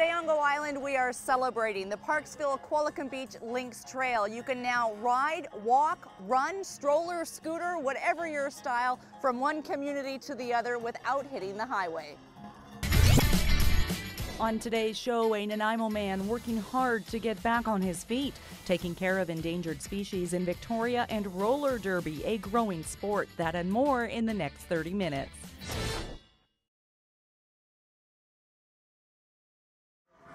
Today on Go Island, we are celebrating the Parksville Qualicum Beach Links Trail. You can now ride, walk, run, stroller, scooter, whatever your style, from one community to the other without hitting the highway. On today's show, a Nanaimo man working hard to get back on his feet, taking care of endangered species in Victoria, and roller derby, a growing sport. That and more in the next 30 minutes.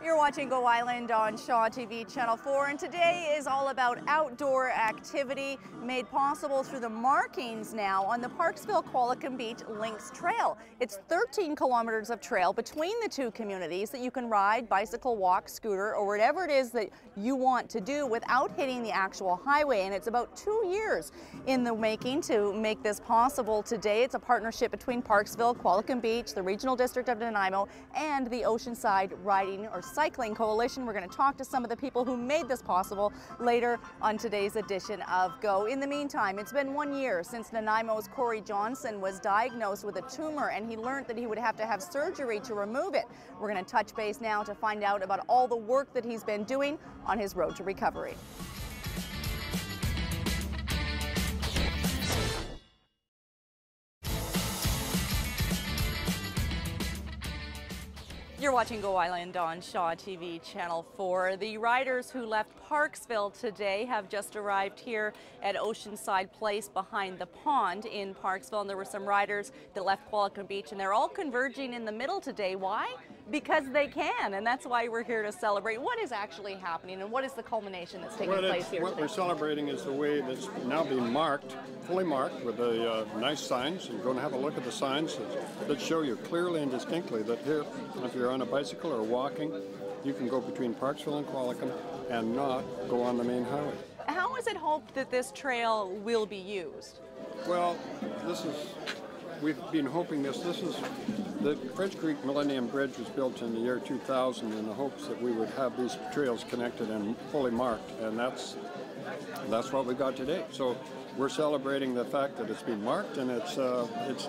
You're watching Go Island on Shaw TV Channel 4, and today is all about outdoor activity made possible through the markings now on the Parksville Qualicum Beach Links Trail. It's 13 kilometers of trail between the two communities that you can ride, bicycle, walk, scooter, or whatever it is that you want to do without hitting the actual highway. And it's about 2 years in the making to make this possible today. It's a partnership between Parksville, Qualicum Beach, the Regional District of Nanaimo, and the Oceanside Riding Cycling Coalition. We're going to talk to some of the people who made this possible later on today's edition of Go. In the meantime, it's been 1 year since Nanaimo's Corey Johnson was diagnosed with a tumor, and he learned that he would have to have surgery to remove it. We're going to touch base now to find out about all the work that he's been doing on his road to recovery. You're watching Go Island on Shaw TV Channel 4. The riders who left Parksville today have just arrived here at Oceanside Place behind the pond in Parksville. And there were some riders that left Qualicum Beach, and they're all converging in the middle today. Why? Because they can, and that's why we're here to celebrate. What is actually happening, and what is the culmination that's taking place here What today? we're celebrating is the way that's now being marked, fully marked with the nice signs. You're going to have a look at the signs that show you clearly and distinctly that here, if you're on a bicycle or walking, you can go between Parksville and Qualicum and not go on the main highway. How is it hoped that this trail will be used? Well, we've been hoping the French Creek Millennium Bridge was built in the year 2000 in the hopes that we would have these trails connected and fully marked, and that's what we got today. So we're celebrating the fact that it's been marked, and it's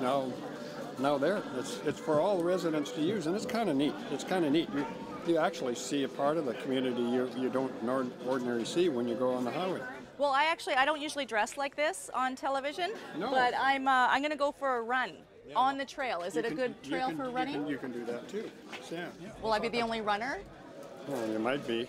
now there. It's for all the residents to use, and it's kind of neat. It's kind of neat. You actually see a part of the community you don't ordinarily see when you go on the highway. Well, I don't usually dress like this on television, no. But I'm going to go for a run on the trail. Is it a good trail for running? You can do that too. Yeah. Will I be the only runner? Well, you might be.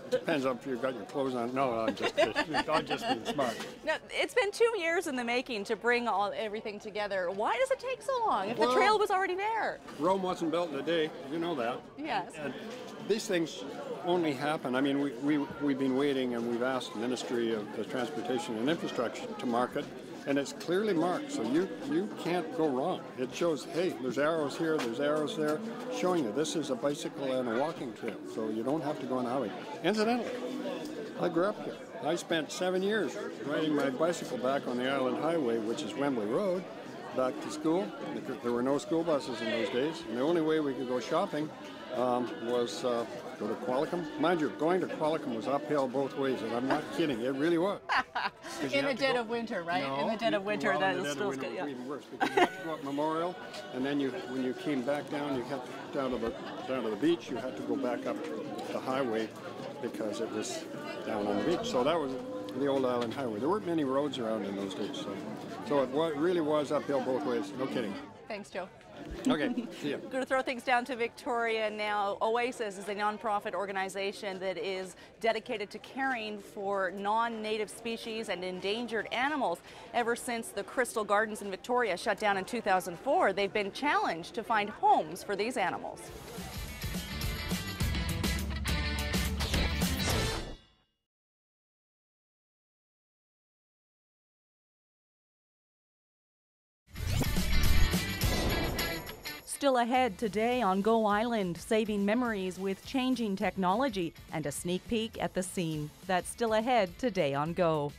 Depends on if you've got your clothes on. No, I'm just being smart. No, it's been 2 years in the making to bring everything together. Why does it take so long if the trail was already there? Rome wasn't built in a day. You know that. Yes. And these things only happen. I mean, we've been waiting, and we've asked the Ministry of Transportation and Infrastructure to mark it, and it's clearly marked, so you can't go wrong. It shows, hey, there's arrows here, there's arrows there, showing you this is a bicycle and a walking trail, so you don't have to go on the highway. Incidentally, I grew up here. I spent 7 years riding my bicycle back on the Island Highway, which is Wembley Road, back to school. There were no school buses in those days, and the only way we could go shopping was go to Qualicum. Mind you, going to Qualicum was uphill both ways, and I'm not kidding, it really was. In the dead of winter, right? No, in the dead of winter, that is still good. Yeah. Even worse, because you had to go up Memorial, and then when you came back down, you had to down to the beach. You had to go back up the highway because it was down on the beach. So that was the old Island Highway. There weren't many roads around in those days, so it really was uphill both ways. No kidding. Thanks, Joe. Okay, see ya. Going to throw things down to Victoria now. Oasis is a nonprofit organization that is dedicated to caring for non-native species and endangered animals. Ever since the Crystal Gardens in Victoria shut down in 2004, they've been challenged to find homes for these animals. Still ahead today on Go Island, saving memories with changing technology and a sneak peek at the scene. That's still ahead today on Go.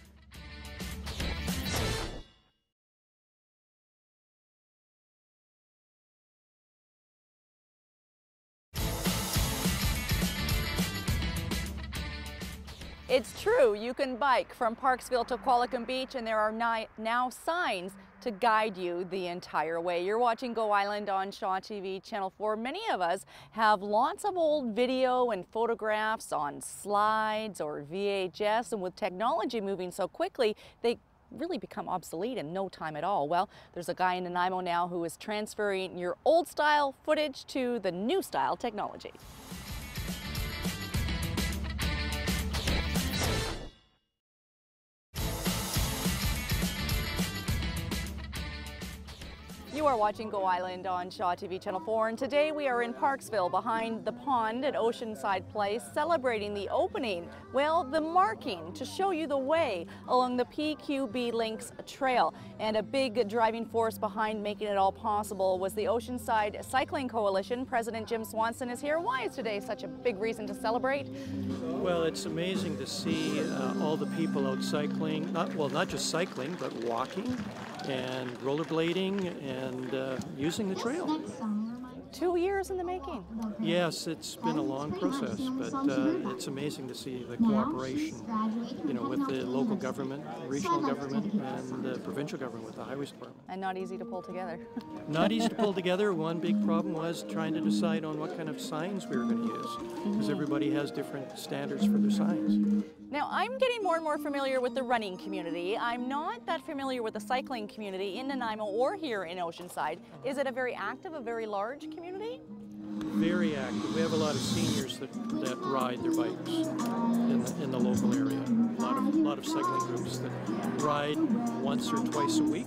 It's true, you can bike from Parksville to Qualicum Beach, and there are now signs to guide you the entire way. You're watching Go Island on Shaw TV Channel 4. Many of us have lots of old video and photographs on slides or VHS, and with technology moving so quickly, they really become obsolete in no time at all. Well, there's a guy in Nanaimo now who is transferring your old style footage to the new style technology. You are watching Go Island on Shaw TV Channel 4, and today we are in Parksville behind the pond at Oceanside Place, celebrating the opening, well, the marking to show you the way along the PQB Links Trail. And a big driving force behind making it all possible was the Oceanside Cycling Coalition. President Jim Swanson is here. Why is today such a big reason to celebrate? Well, it's amazing to see all the people out cycling, not just cycling, but walking and rollerblading and using the trail. 2 years in the making. Yes, it's been a long process, but it's amazing to see the cooperation, with the local government, regional government, and the provincial government with the highways department. And not easy to pull together. Not easy to pull together. One big problem was trying to decide on what kind of signs we were going to use, because everybody has different standards for their signs. Now, I'm getting more and more familiar with the running community. I'm not that familiar with the cycling community in Nanaimo or here in Oceanside. Is it a very active, a very large community? Very active. We have a lot of seniors that ride their bikes in the local area. A lot of cycling groups that ride once or twice a week.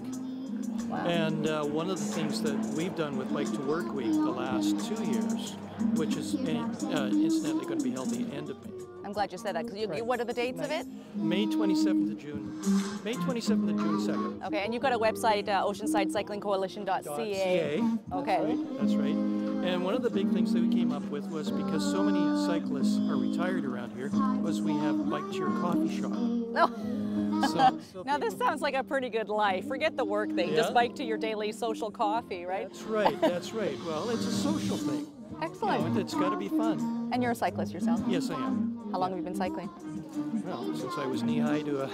Wow. And one of the things that we've done with Bike to Work Week the last 2 years, which is incidentally going to be held the end of May. I'm glad you said that, because Right. What are the dates of it? May 27th of June. May 27th to June 2nd. Okay, and you've got a website, oceansidecyclingcoalition.ca. Okay. That's right. And one of the big things that we came up with was, because so many cyclists are retired around here, was we have Bike to Your Coffee Shop. Oh. So Now this sounds like a pretty good life. Forget the work thing, just Yeah. bike to your daily social coffee, right? That's right, that's right. Well, it's a social thing. Excellent. It's got to be fun. And you're a cyclist yourself? Yes, I am. How long have you been cycling? Well, since I was knee-high to a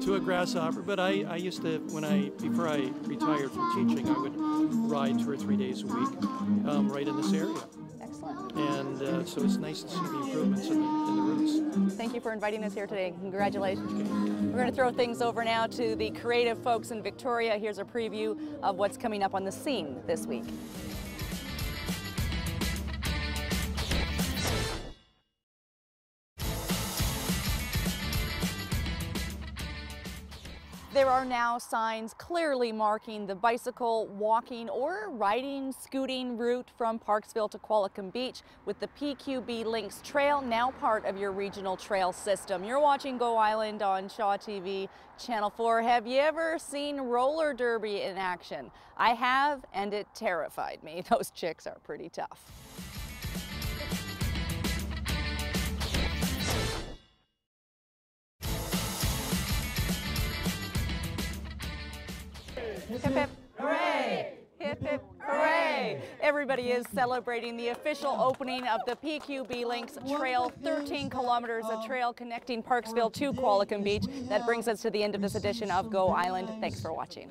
to a grasshopper. But I used to, before I retired from teaching, I would ride 2 or 3 days a week right in this area. Excellent. And so it's nice to see the improvements in the routes. Thank you for inviting us here today. Congratulations. We're going to throw things over now to the creative folks in Victoria. Here's a preview of what's coming up on the scene this week. There are now signs clearly marking the bicycle, walking, or riding, scooting route from Parksville to Qualicum Beach, with the PQB Links Trail now part of your regional trail system. You're watching Go Island on Shaw TV Channel 4. Have you ever seen roller derby in action? I have, and it terrified me. Those chicks are pretty tough. Hip hip hooray! Hip hip hooray! Everybody is celebrating the official opening of the PQB Links Trail, 13 kilometers of trail connecting Parksville to Qualicum Beach. That brings us to the end of this edition of Go Island. Thanks for watching.